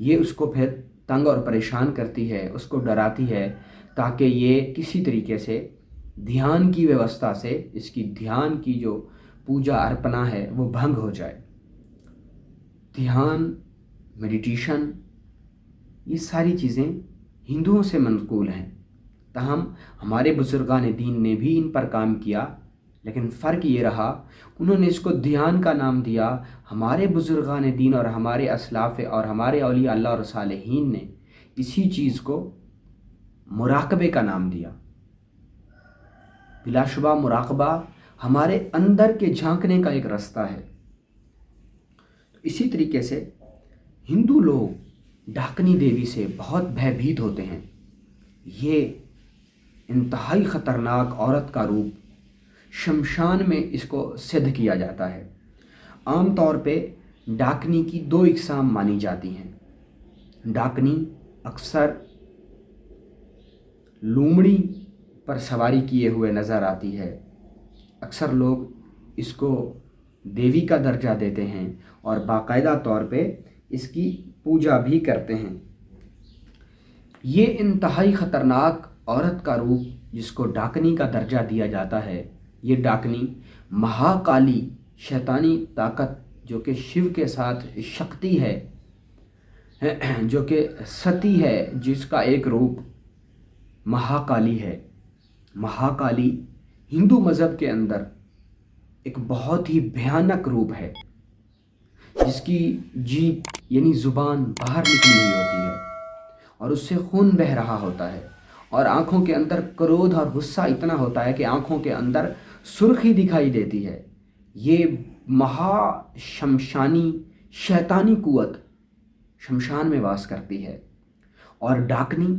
یہ اس کو پھر تنگ اور پریشان کرتی ہے، اس کو ڈراتی ہے تاکہ یہ کسی طریقے سے دھیان کی ویوستھا سے، اس کی دھیان کی جو پوجا ارپنا ہے وہ بھنگ ہو جائے۔ دھیان، میڈیٹیشن، یہ ساری چیزیں ہندوؤں سے منقول ہیں، تاہم ہمارے بزرگان دین نے بھی ان پر کام کیا، لیکن فرق یہ رہا انہوں نے اس کو دھیان کا نام دیا۔ ہمارے بزرگان دین اور ہمارے اسلاف اور ہمارے اولیاء اللہ اور صالحین نے اسی چیز کو مراقبے کا نام دیا۔ بلا شبہ مراقبہ ہمارے اندر کے جھانکنے کا ایک راستہ ہے۔ اسی طریقے سے ہندو لوگ ڈاکنی دیوی سے بہت بھیبھیت ہوتے ہیں۔ یہ انتہائی خطرناک عورت کا روپ شمشان میں اس کو سدھ کیا جاتا ہے۔ عام طور پہ ڈاکنی کی دو اقسام مانی جاتی ہیں۔ ڈاکنی اکثر لومڑی پر سواری کیے ہوئے نظر آتی ہے۔ اکثر لوگ اس کو دیوی کا درجہ دیتے ہیں اور باقاعدہ طور پہ اس کی پوجا بھی کرتے ہیں۔ یہ انتہائی خطرناک عورت کا روپ جس کو ڈاکنی کا درجہ دیا جاتا ہے، یہ ڈاکنی مہاکالی شیطانی طاقت جو کہ شیو کے ساتھ شکتی ہے، جو کہ ستی ہے، جس کا ایک روپ مہاکالی ہے۔ مہاکالی ہندو مذہب کے اندر ایک بہت ہی بھیانک روپ ہے، جس کی جیبھ یعنی زبان باہر نکلی ہوئی ہوتی ہے اور اس سے خون بہہ رہا ہوتا ہے، اور آنکھوں کے اندر کرودھ اور غصہ اتنا ہوتا ہے کہ آنکھوں کے اندر سرخی دکھائی دیتی ہے۔ یہ مہا شمشانی شیطانی قوت شمشان میں واس کرتی ہے، اور ڈاکنی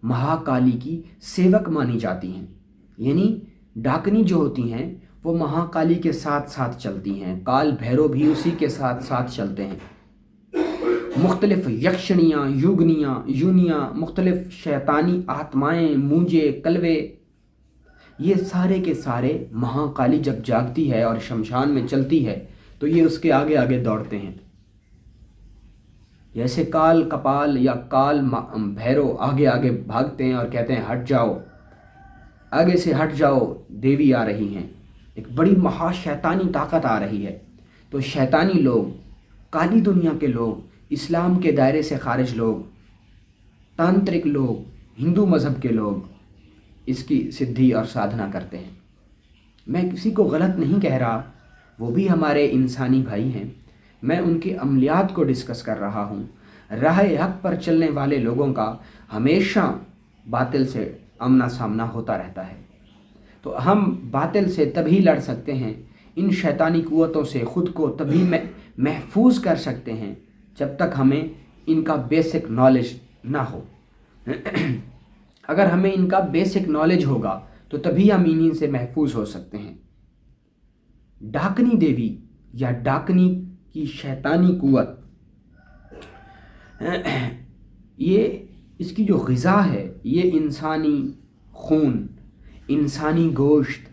مہاکالی کی سیوک مانی جاتی ہیں۔ یعنی ڈاکنی جو ہوتی ہیں وہ مہاکالی کے ساتھ ساتھ چلتی ہیں، کال بھیرو بھی اسی کے ساتھ ساتھ چلتے ہیں۔ مختلف یکشنیاں، یونیاں، مختلف شیطانی آتمائیں، مونجے، کلوے، یہ سارے کے سارے مہاکالی جب جاگتی ہے اور شمشان میں چلتی ہے تو یہ اس کے آگے آگے دوڑتے ہیں۔ جیسے کال کپال یا کال بھیرو آگے آگے بھاگتے ہیں اور کہتے ہیں ہٹ جاؤ، آگے سے ہٹ جاؤ، دیوی آ رہی ہیں، ایک بڑی مہا شیطانی طاقت آ رہی ہے۔ تو شیطانی لوگ، کالی دنیا کے لوگ، اسلام کے دائرے سے خارج لوگ، تانترک لوگ، ہندو مذہب کے لوگ اس کی سدھی اور سادھنا کرتے ہیں۔ میں کسی کو غلط نہیں کہہ رہا، وہ بھی ہمارے انسانی بھائی ہیں، میں ان کے عملیات کو ڈسکس کر رہا ہوں۔ راہ حق پر چلنے والے لوگوں کا ہمیشہ باطل سے آمنا سامنا ہوتا رہتا ہے، تو ہم باطل سے تبھی لڑ سکتے ہیں، ان شیطانی قوتوں سے خود کو تبھی محفوظ کر سکتے ہیں جب تک ہمیں ان کا بیسک نالج نہ ہو۔ اگر ہمیں ان کا بیسک نالج ہوگا تو تبھی ہم انہی سے محفوظ ہو سکتے ہیں۔ ڈاکنی دیوی یا ڈاکنی کی شیطانی قوت، یہ اس کی جو غذا ہے یہ انسانی خون، انسانی گوشت،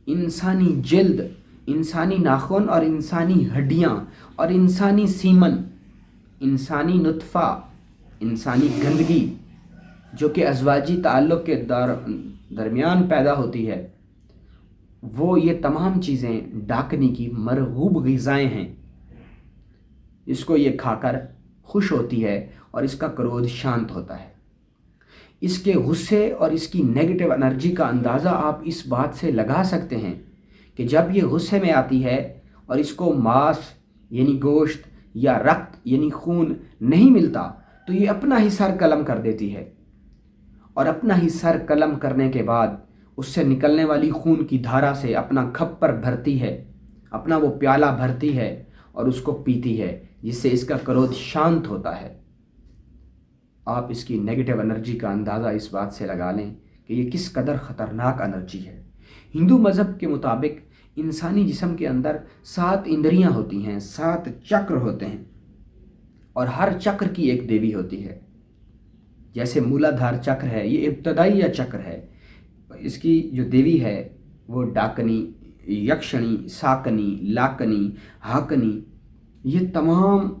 انسانی جلد، انسانی ناخن اور انسانی ہڈیاں اور انسانی سیمن، انسانی نطفہ، انسانی گندگی جو کہ ازواجی تعلق کے درمیان پیدا ہوتی ہے، وہ یہ تمام چیزیں ڈاکنی کی مرغوب غذائیں ہیں۔ اس کو یہ کھا کر خوش ہوتی ہے اور اس کا کرودھ شانت ہوتا ہے۔ اس کے غصے اور اس کی نیگیٹو انرجی کا اندازہ آپ اس بات سے لگا سکتے ہیں کہ جب یہ غصے میں آتی ہے اور اس کو ماس یعنی گوشت یا رکت یعنی خون نہیں ملتا تو یہ اپنا ہی سر قلم کر دیتی ہے، اور اپنا ہی سر قلم کرنے کے بعد اس سے نکلنے والی خون کی دھارا سے اپنا کھپر بھرتی ہے، اپنا وہ پیالہ بھرتی ہے اور اس کو پیتی ہے، جس سے اس کا کرودھ شانت ہوتا ہے۔ آپ اس کی نیگیٹو انرجی کا اندازہ اس بات سے لگا لیں کہ یہ کس قدر خطرناک انرجی ہے۔ ہندو مذہب کے مطابق انسانی جسم کے اندر 7 اندریاں ہوتی ہیں، 7 چکر ہوتے ہیں، اور ہر چکر کی ایک دیوی ہوتی ہے۔ جیسے مولادھار چکر ہے، یہ ابتدائی چکر ہے، اس کی جو دیوی ہے وہ ڈاکنی، یکشنی، ساکنی، لاکنی، ہاکنی، یہ تمام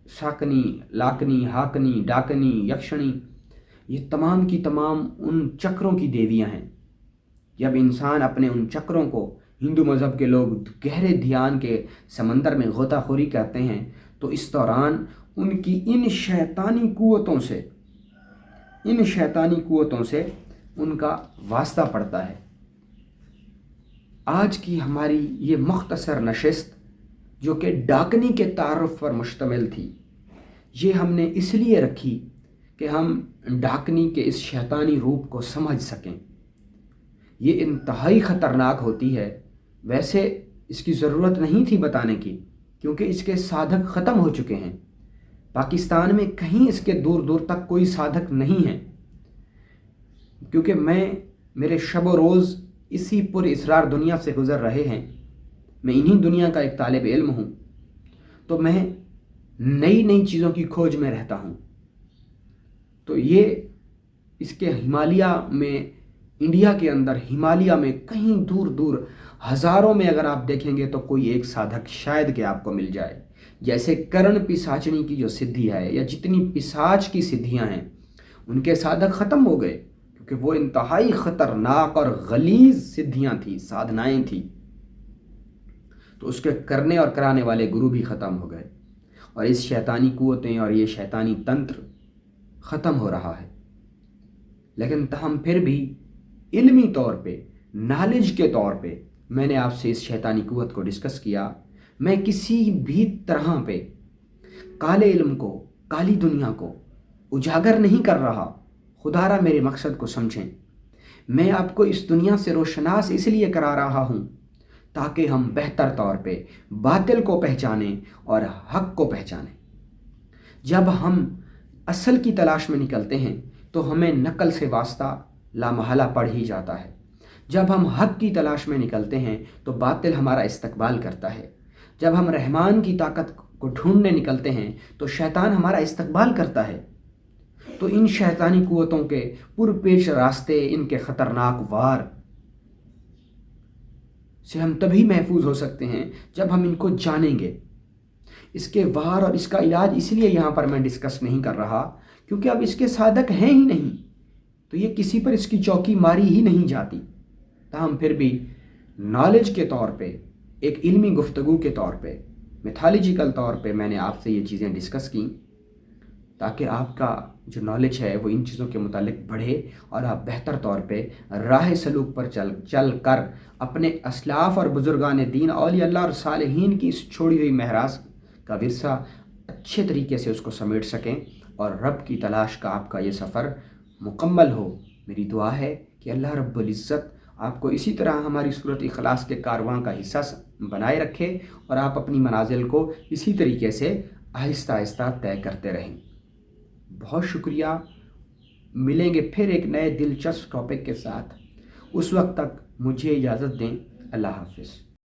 ساکنی، لاکنی، ہاکنی، ڈاکنی، یکشنی، یہ تمام کی تمام ان چکروں کی دیویاں ہیں۔ جب انسان اپنے ان چکروں کو، ہندو مذہب کے لوگ گہرے دھیان کے سمندر میں غوطہ خوری کرتے ہیں، تو اس دوران ان کی ان شیطانی قوتوں سے ان کا واسطہ پڑتا ہے۔ آج کی ہماری یہ مختصر نشست جو کہ ڈاکنی کے تعارف پر مشتمل تھی، یہ ہم نے اس لیے رکھی کہ ہم ڈاکنی کے اس شیطانی روپ کو سمجھ سکیں۔ یہ انتہائی خطرناک ہوتی ہے۔ ویسے اس کی ضرورت نہیں تھی بتانے کی، کیونکہ اس کے سادھک ختم ہو چکے ہیں۔ پاکستان میں کہیں اس کے دور دور تک کوئی سادھک نہیں ہے، کیونکہ میرے شب و روز اسی پر اسرار دنیا سے گزر رہے ہیں۔ میں انہی دنیا کا ایک طالب علم ہوں، تو میں نئی نئی چیزوں کی کھوج میں رہتا ہوں۔ تو یہ اس کے ہمالیہ میں، انڈیا کے اندر ہمالیہ میں کہیں دور دور ہزاروں میں اگر آپ دیکھیں گے تو کوئی ایک سادھک شاید کہ آپ کو مل جائے۔ جیسے کرن پساچنی کی جو سدھی ہے، یا جتنی پساچ کی سدھیاں ہیں، ان کے سادھک ختم ہو گئے، کیونکہ وہ انتہائی خطرناک اور غلیظ سدھیاں تھیں، سادھنائیں تھیں۔ تو اس کے کرنے اور کرانے والے گرو بھی ختم ہو گئے، اور اس شیطانی قوتیں اور یہ شیطانی تنتر ختم ہو رہا ہے۔ لیکن تاہم پھر بھی علمی طور پہ، نالج کے طور پہ میں نے آپ سے اس شیطانی قوت کو ڈسکس کیا۔ میں کسی بھی طرح پہ کالے علم کو، کالی دنیا کو اجاگر نہیں کر رہا۔ خدا را میرے مقصد کو سمجھیں۔ میں آپ کو اس دنیا سے روشناس اس لیے کرا رہا ہوں تاکہ ہم بہتر طور پہ باطل کو پہچانیں اور حق کو پہچانیں۔ جب ہم اصل کی تلاش میں نکلتے ہیں تو ہمیں نقل سے واسطہ لامحالہ پڑ ہی جاتا ہے۔ جب ہم حق کی تلاش میں نکلتے ہیں تو باطل ہمارا استقبال کرتا ہے۔ جب ہم رحمان کی طاقت کو ڈھونڈنے نکلتے ہیں تو شیطان ہمارا استقبال کرتا ہے۔ تو ان شیطانی قوتوں کے پرپیش راستے، ان کے خطرناک وار سے ہم تبھی محفوظ ہو سکتے ہیں جب ہم ان کو جانیں گے۔ اس کے وار اور اس کا علاج اس لیے یہاں پر میں ڈسکس نہیں کر رہا کیونکہ اب اس کے سادھک ہیں ہی نہیں، تو یہ کسی پر اس کی چوکی ماری ہی نہیں جاتی۔ تاہم پھر بھی نالج کے طور پہ، ایک علمی گفتگو کے طور پہ، میتھالوجیکل طور پہ میں نے آپ سے یہ چیزیں ڈسکس کی تاکہ آپ کا جو نالج ہے وہ ان چیزوں کے متعلق بڑھے اور آپ بہتر طور پہ راہ سلوک پر چل کر اپنے اسلاف اور بزرگان دین، اولیاء اللہ اور صالحین کی اس چھوڑی ہوئی میراث کا ورثہ اچھے طریقے سے اس کو سمیٹ سکیں اور رب کی تلاش کا آپ کا یہ سفر مکمل ہو۔ میری دعا ہے کہ اللہ رب العزت آپ کو اسی طرح ہماری صورت اخلاص کے کارواں کا حصہ بنائے رکھے اور آپ اپنی منازل کو اسی طریقے سے آہستہ آہستہ طے کرتے رہیں۔ بہت شکریہ۔ ملیں گے پھر ایک نئے دلچسپ ٹاپک کے ساتھ۔ اس وقت تک مجھے اجازت دیں۔ اللہ حافظ۔